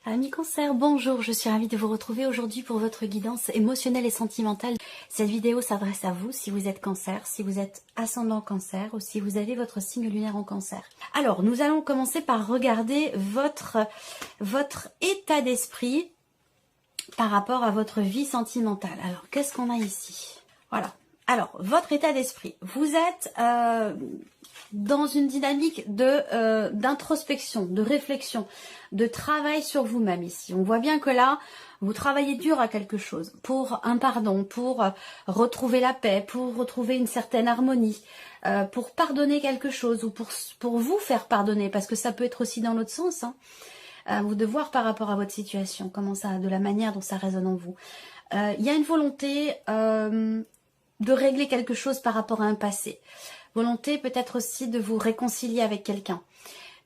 Amis Cancer, bonjour, je suis ravie de vous retrouver aujourd'hui pour votre guidance émotionnelle et sentimentale. Cette vidéo s'adresse à vous si vous êtes Cancer, si vous êtes ascendant Cancer ou si vous avez votre signe lunaire en Cancer. Alors, nous allons commencer par regarder votre état d'esprit par rapport à votre vie sentimentale. Alors, qu'est-ce qu'on a ici? Voilà. Alors, votre état d'esprit. Vous êtes dans une dynamique d'introspection, de réflexion, de travail sur vous-même ici. On voit bien que là, vous travaillez dur à quelque chose, pour un pardon, pour retrouver la paix, pour retrouver une certaine harmonie, pour pardonner quelque chose ou pour vous faire pardonner, parce que ça peut être aussi dans l'autre sens, hein. Vous de voir par rapport à votre situation, comment ça, de la manière dont ça résonne en vous. Il y a une volonté de régler quelque chose par rapport à un passé. Volonté peut-être aussi de vous réconcilier avec quelqu'un.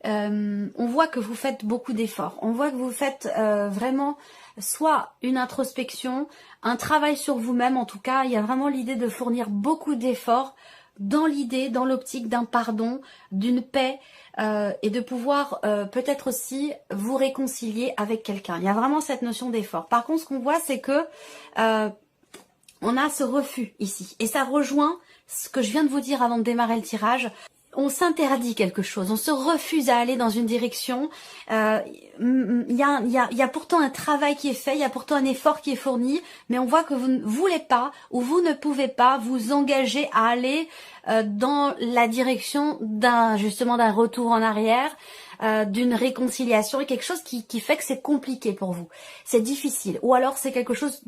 On voit que vous faites beaucoup d'efforts. On voit que vous faites vraiment soit une introspection, un travail sur vous-même. En tout cas, il y a vraiment l'idée de fournir beaucoup d'efforts dans l'idée, dans l'optique d'un pardon, d'une paix et de pouvoir peut-être aussi vous réconcilier avec quelqu'un. Il y a vraiment cette notion d'effort. Par contre, ce qu'on voit, c'est que on a ce refus ici. Et ça rejoint ce que je viens de vous dire avant de démarrer le tirage. On s'interdit quelque chose, on se refuse à aller dans une direction. Il y a pourtant un travail qui est fait, il y a pourtant un effort qui est fourni, mais on voit que vous ne voulez pas ou vous ne pouvez pas vous engager à aller dans la direction justement d'un retour en arrière, d'une réconciliation et quelque chose qui fait que c'est compliqué pour vous. C'est difficile. Ou alors c'est quelque chose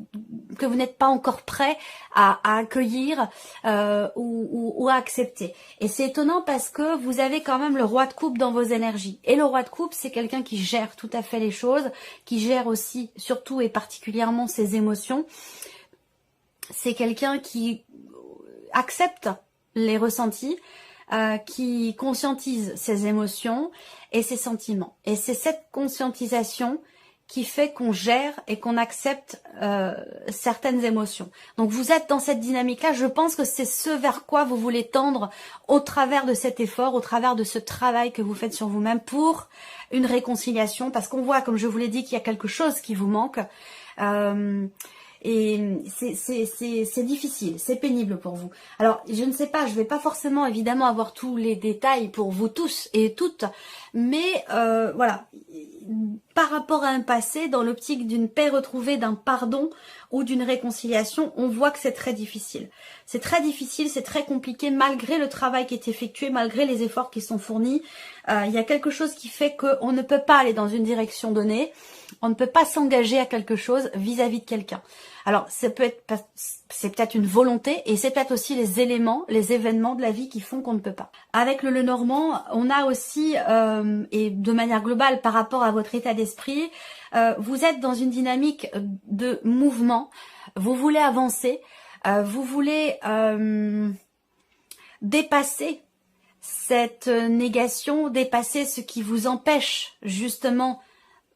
que vous n'êtes pas encore prêt à accueillir ou à accepter. Et c'est étonnant parce que vous avez quand même le roi de coupe dans vos énergies. Et le roi de coupe, c'est quelqu'un qui gère tout à fait les choses, qui gère aussi, surtout et particulièrement ses émotions. C'est quelqu'un qui accepte les ressentis, qui conscientise ses émotions et ses sentiments. Et c'est cette conscientisation qui fait qu'on gère et qu'on accepte certaines émotions. Donc vous êtes dans cette dynamique-là, je pense que c'est ce vers quoi vous voulez tendre au travers de cet effort, au travers de ce travail que vous faites sur vous-même pour une réconciliation, parce qu'on voit, comme je vous l'ai dit, qu'il y a quelque chose qui vous manque. Et c'est difficile, c'est pénible pour vous. Alors, je ne sais pas, je vais pas forcément évidemment avoir tous les détails pour vous tous et toutes, mais voilà, par rapport à un passé, dans l'optique d'une paix retrouvée, d'un pardon ou d'une réconciliation, on voit que c'est très difficile. C'est très difficile, c'est très compliqué, malgré le travail qui est effectué, malgré les efforts qui sont fournis. Il y a quelque chose qui fait qu'on ne peut pas aller dans une direction donnée, on ne peut pas s'engager à quelque chose vis-à-vis de quelqu'un. Alors, c'est peut-être une volonté et c'est peut-être aussi les éléments, les événements de la vie qui font qu'on ne peut pas. Avec le Lenormand, on a aussi, et de manière globale par rapport à votre état d'esprit, vous êtes dans une dynamique de mouvement, vous voulez avancer, vous voulez dépasser cette négation, dépasser ce qui vous empêche justement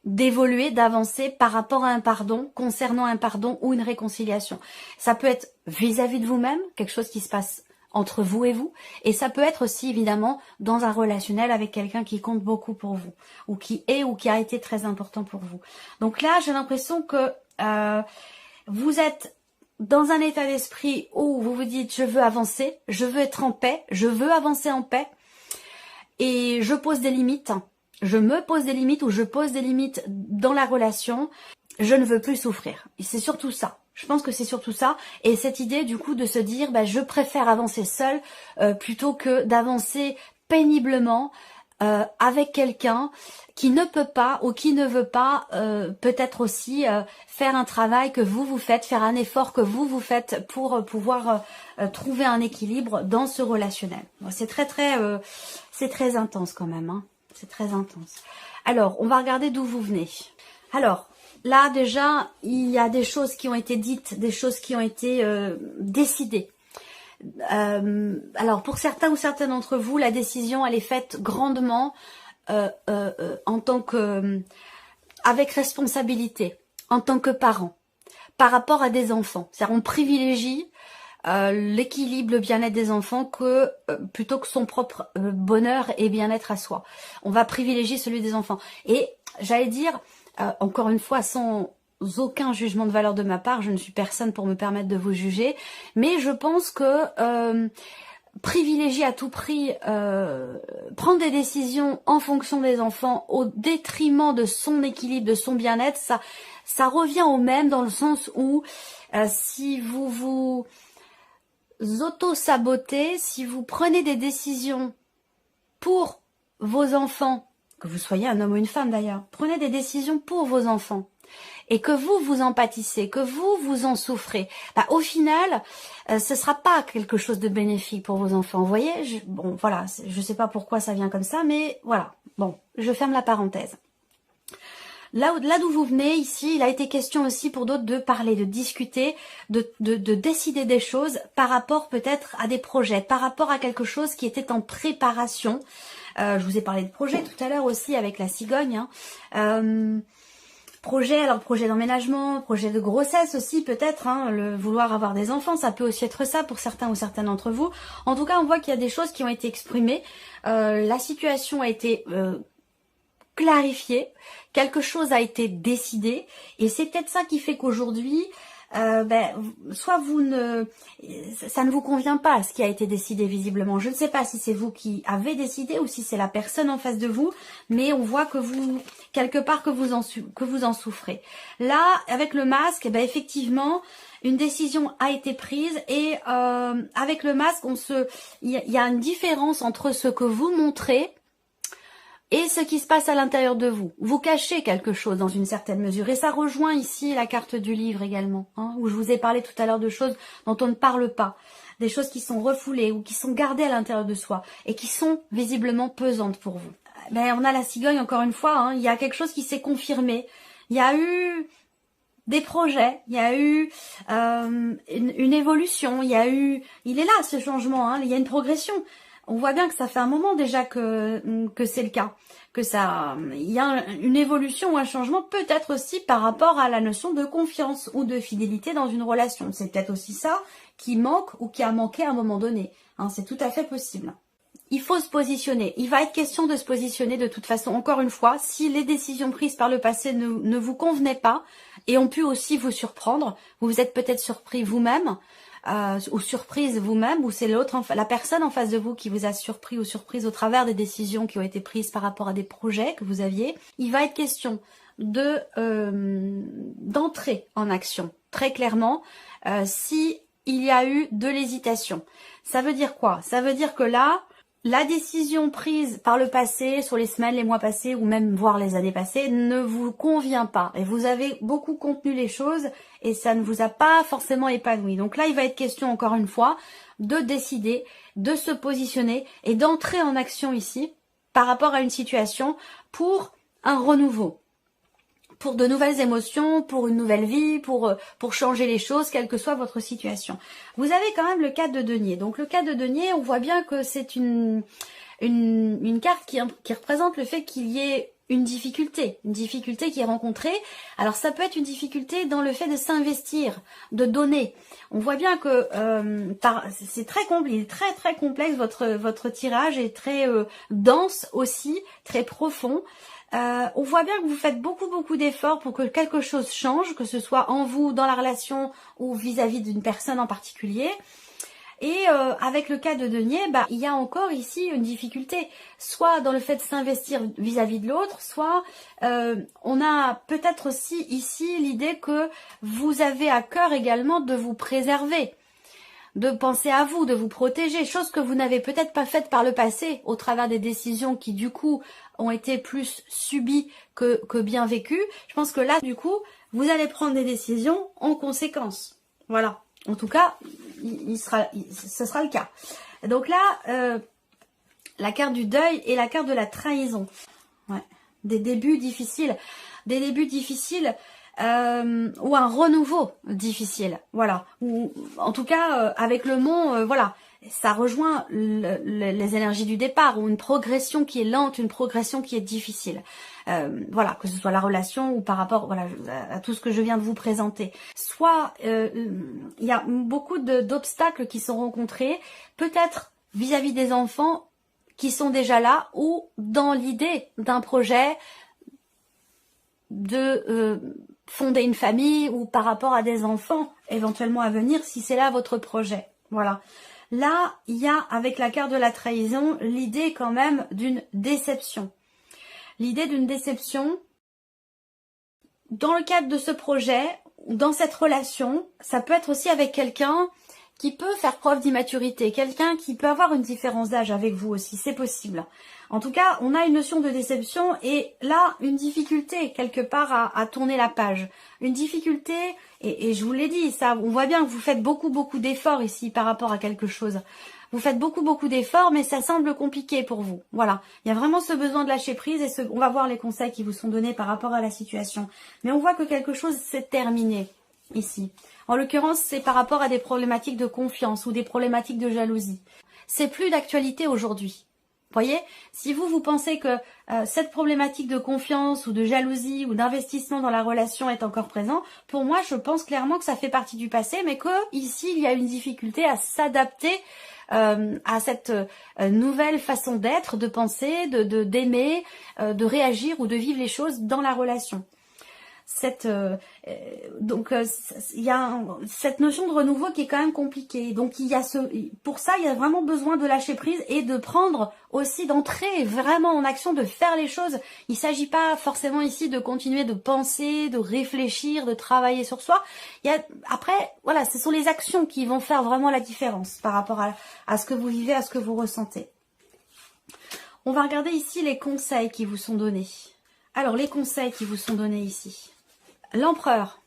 d'évoluer, d'avancer par rapport à un pardon, concernant un pardon ou une réconciliation. Ça peut être vis-à-vis de vous-même, quelque chose qui se passe entre vous et vous, et ça peut être aussi évidemment dans un relationnel avec quelqu'un qui compte beaucoup pour vous, ou qui a été très important pour vous. Donc là, j'ai l'impression que vous êtes dans un état d'esprit où vous vous dites je veux avancer, je veux être en paix, je veux avancer en paix, et je pose des limites. Je me pose des limites ou je pose des limites dans la relation. Je ne veux plus souffrir. C'est surtout ça. Je pense que c'est surtout ça. Et cette idée du coup de se dire je préfère avancer seule plutôt que d'avancer péniblement avec quelqu'un qui ne peut pas ou qui ne veut pas peut-être aussi faire un travail que vous faites, faire un effort que vous faites pour pouvoir trouver un équilibre dans ce relationnel. C'est très intense quand même, hein. C'est très intense. Alors, on va regarder d'où vous venez. Alors, là déjà, il y a des choses qui ont été dites, des choses qui ont été décidées. Alors, pour certains ou certaines d'entre vous, la décision, elle est faite grandement en tant que... avec responsabilité, en tant que parent, par rapport à des enfants. C'est-à-dire, on privilégie l'équilibre, le bien-être des enfants plutôt que son propre bonheur et bien-être à soi. On va privilégier celui des enfants. Et j'allais dire, encore une fois, sans aucun jugement de valeur de ma part, je ne suis personne pour me permettre de vous juger, mais je pense que privilégier à tout prix, prendre des décisions en fonction des enfants au détriment de son équilibre, de son bien-être, ça revient au même dans le sens où si vous vous auto-sabotez, si vous prenez des décisions pour vos enfants, que vous soyez un homme ou une femme d'ailleurs, prenez des décisions pour vos enfants et que vous en pâtissez, que vous en souffrez, bah, au final, ce sera pas quelque chose de bénéfique pour vos enfants. Vous voyez, bon voilà, je sais pas pourquoi ça vient comme ça, mais voilà. Bon, je ferme la parenthèse. Là d'où vous venez, ici, il a été question aussi pour d'autres de parler, de discuter, de décider des choses par rapport peut-être à des projets, par rapport à quelque chose qui était en préparation. Je vous ai parlé de projet tout à l'heure aussi avec la cigogne. Projet d'emménagement, projet de grossesse aussi peut-être, le vouloir avoir des enfants, ça peut aussi être ça pour certains ou certaines d'entre vous. En tout cas, on voit qu'il y a des choses qui ont été exprimées, la situation a été clarifié, quelque chose a été décidé et c'est peut-être ça qui fait qu'aujourd'hui soit ça ne vous convient pas ce qui a été décidé visiblement. Je ne sais pas si c'est vous qui avez décidé ou si c'est la personne en face de vous, mais on voit que vous, quelque part, que vous en souffrez. Là, avec le masque, effectivement, une décision a été prise et avec le masque, il y a une différence entre ce que vous montrez et ce qui se passe à l'intérieur de vous. Vous cachez quelque chose dans une certaine mesure. Et ça rejoint ici la carte du livre également, où je vous ai parlé tout à l'heure de choses dont on ne parle pas. Des choses qui sont refoulées ou qui sont gardées à l'intérieur de soi et qui sont visiblement pesantes pour vous. On a la cigogne encore une fois, il y a quelque chose qui s'est confirmé. Il y a eu des projets, il y a eu une évolution, il est là ce changement, il y a une progression. On voit bien que ça fait un moment déjà que c'est le cas, il y a une évolution ou un changement, peut-être aussi par rapport à la notion de confiance ou de fidélité dans une relation. C'est peut-être aussi ça qui manque ou qui a manqué à un moment donné. C'est tout à fait possible. Il faut se positionner. Il va être question de se positionner de toute façon. Encore une fois, si les décisions prises par le passé ne vous convenaient pas et ont pu aussi vous surprendre, vous vous êtes peut-être surpris vous-même, ou surprise vous-même, ou c'est la personne en face de vous qui vous a surpris ou surprise au travers des décisions qui ont été prises par rapport à des projets que vous aviez. Il va être question d'entrer en action, très clairement, si il y a eu de l'hésitation. Ça veut dire quoi? Ça veut dire que là, la décision prise par le passé, sur les semaines, les mois passés, ou même voire les années passées, ne vous convient pas. Et vous avez beaucoup contenu les choses et ça ne vous a pas forcément épanoui. Donc là, il va être question, encore une fois, de décider, de se positionner et d'entrer en action ici par rapport à une situation pour un renouveau, pour de nouvelles émotions, pour une nouvelle vie, pour changer les choses, quelle que soit votre situation. Vous avez quand même le 4 de denier. Donc le 4 de denier, on voit bien que c'est une carte qui représente le fait qu'il y ait une difficulté qui est rencontrée. Alors ça peut être une difficulté dans le fait de s'investir, de donner. On voit bien que c'est très complexe, il est très très complexe, votre tirage est très dense aussi, très profond. On voit bien que vous faites beaucoup d'efforts pour que quelque chose change, que ce soit en vous, dans la relation ou vis-à-vis d'une personne en particulier. Et avec le cas de denier, il y a encore ici une difficulté, soit dans le fait de s'investir vis-à-vis de l'autre, soit on a peut-être aussi ici l'idée que vous avez à cœur également de vous préserver, de penser à vous, de vous protéger, chose que vous n'avez peut-être pas faite par le passé au travers des décisions qui du coup ont été plus subies que bien vécues. Je pense que là du coup vous allez prendre des décisions en conséquence. Voilà, en tout cas ce sera le cas. Donc là la carte du deuil et la carte de la trahison. Ouais. Des débuts difficiles ou un renouveau difficile, voilà. Ou en tout cas avec le mont, voilà, ça rejoint les énergies du départ, ou une progression qui est lente, une progression qui est difficile. Voilà, que ce soit la relation ou par rapport, voilà, à tout ce que je viens de vous présenter. Soit il y a beaucoup d'obstacles qui sont rencontrés, peut-être vis-à-vis des enfants qui sont déjà là, ou dans l'idée d'un projet, de fonder une famille ou par rapport à des enfants éventuellement à venir si c'est là votre projet. Voilà. Là, il y a avec la carte de la trahison l'idée quand même d'une déception. L'idée d'une déception dans le cadre de ce projet, dans cette relation, ça peut être aussi avec quelqu'un qui peut faire preuve d'immaturité, quelqu'un qui peut avoir une différence d'âge avec vous aussi, c'est possible. En tout cas, on a une notion de déception et là, une difficulté quelque part à tourner la page. Une difficulté, et je vous l'ai dit, ça, on voit bien que vous faites beaucoup d'efforts ici par rapport à quelque chose. Vous faites beaucoup d'efforts, mais ça semble compliqué pour vous. Voilà, il y a vraiment ce besoin de lâcher prise et on va voir les conseils qui vous sont donnés par rapport à la situation. Mais on voit que quelque chose s'est terminé ici. En l'occurrence, c'est par rapport à des problématiques de confiance ou des problématiques de jalousie. C'est plus d'actualité aujourd'hui. Voyez, si vous pensez que cette problématique de confiance ou de jalousie ou d'investissement dans la relation est encore présent, pour moi, je pense clairement que ça fait partie du passé, mais que ici, il y a une difficulté à s'adapter à cette nouvelle façon d'être, de penser, d'aimer, de réagir ou de vivre les choses dans la relation. Il y a cette notion de renouveau qui est quand même compliquée. Donc il y a pour ça, il y a vraiment besoin de lâcher prise et de prendre aussi, d'entrer vraiment en action, de faire les choses. Il ne s'agit pas forcément ici de continuer de penser, de réfléchir, de travailler sur soi. Après, voilà, ce sont les actions qui vont faire vraiment la différence par rapport à ce que vous vivez, à ce que vous ressentez. On va regarder ici les conseils qui vous sont donnés. Alors, les conseils qui vous sont donnés ici. L'empereur.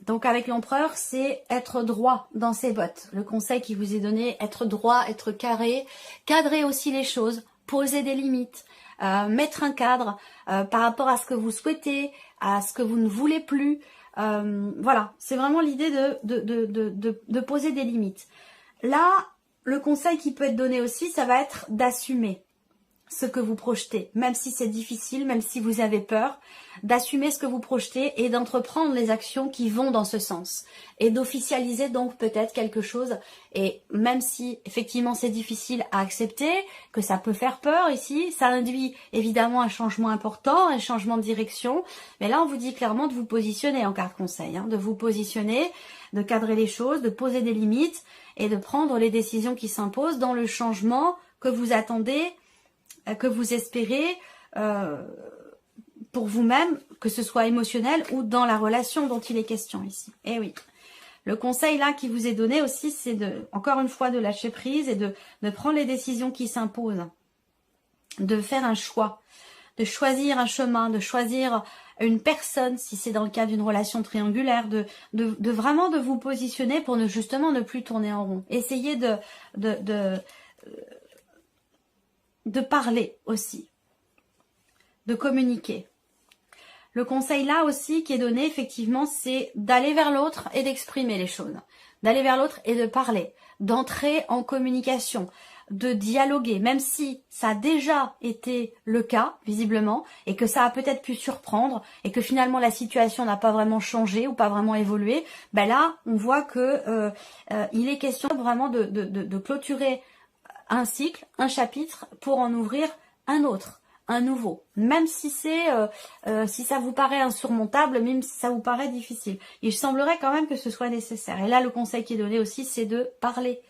Donc, avec l'empereur, c'est être droit dans ses bottes. Le conseil qui vous est donné, être droit, être carré, cadrer aussi les choses, poser des limites, mettre un cadre par rapport à ce que vous souhaitez, à ce que vous ne voulez plus. Voilà, c'est vraiment l'idée de poser des limites. Là, le conseil qui peut être donné aussi, ça va être d'assumer ce que vous projetez, même si c'est difficile, même si vous avez peur, d'assumer ce que vous projetez et d'entreprendre les actions qui vont dans ce sens. Et d'officialiser donc peut-être quelque chose, et même si effectivement c'est difficile à accepter, que ça peut faire peur ici, ça induit évidemment un changement important, un changement de direction, mais là on vous dit clairement de vous positionner en carte conseil, de vous positionner, de cadrer les choses, de poser des limites et de prendre les décisions qui s'imposent dans le changement que vous attendez, que vous espérez pour vous-même, que ce soit émotionnel ou dans la relation dont il est question ici. Eh oui, le conseil là qui vous est donné aussi, c'est encore une fois de lâcher prise et de prendre les décisions qui s'imposent, de faire un choix, de choisir un chemin, de choisir une personne si c'est dans le cas d'une relation triangulaire, de vraiment de vous positionner pour justement ne plus tourner en rond. Essayez de parler aussi, de communiquer. Le conseil là aussi qui est donné effectivement, c'est d'aller vers l'autre et d'exprimer les choses. D'aller vers l'autre et de parler, d'entrer en communication, de dialoguer, même si ça a déjà été le cas, visiblement, et que ça a peut-être pu surprendre, et que finalement la situation n'a pas vraiment changé ou pas vraiment évolué, ben là, on voit que il est question vraiment de clôturer un cycle, un chapitre, pour en ouvrir un autre, un nouveau. Même si si ça vous paraît insurmontable, même si ça vous paraît difficile. Il semblerait quand même que ce soit nécessaire. Et là, le conseil qui est donné aussi, c'est de parler,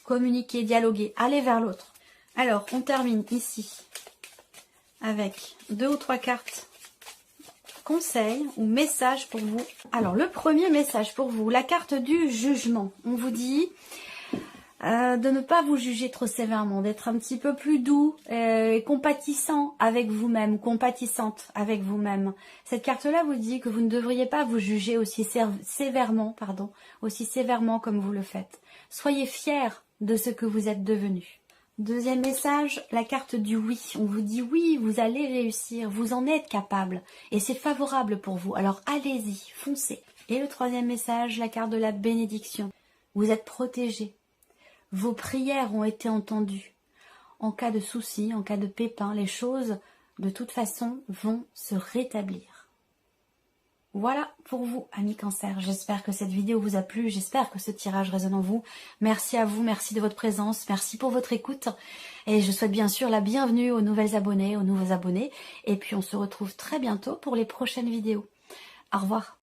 communiquer, dialoguer, aller vers l'autre. Alors, on termine ici avec 2 ou 3 cartes conseils ou messages pour vous. Alors, le premier message pour vous, la carte du jugement. On vous dit de ne pas vous juger trop sévèrement, d'être un petit peu plus doux et compatissant avec vous-même, compatissante avec vous-même. Cette carte-là vous dit que vous ne devriez pas vous juger aussi sévèrement comme vous le faites. Soyez fiers de ce que vous êtes devenu. Deuxième message, la carte du oui. On vous dit oui, vous allez réussir, vous en êtes capable et c'est favorable pour vous. Alors allez-y, foncez. Et le troisième message, la carte de la bénédiction. Vous êtes protégés. Vos prières ont été entendues. En cas de souci, en cas de pépin, les choses, de toute façon, vont se rétablir. Voilà pour vous, amis Cancer. J'espère que cette vidéo vous a plu. J'espère que ce tirage résonne en vous. Merci à vous, merci de votre présence, merci pour votre écoute. Et je souhaite bien sûr la bienvenue aux nouvelles abonnées, aux nouveaux abonnés. Et puis on se retrouve très bientôt pour les prochaines vidéos. Au revoir.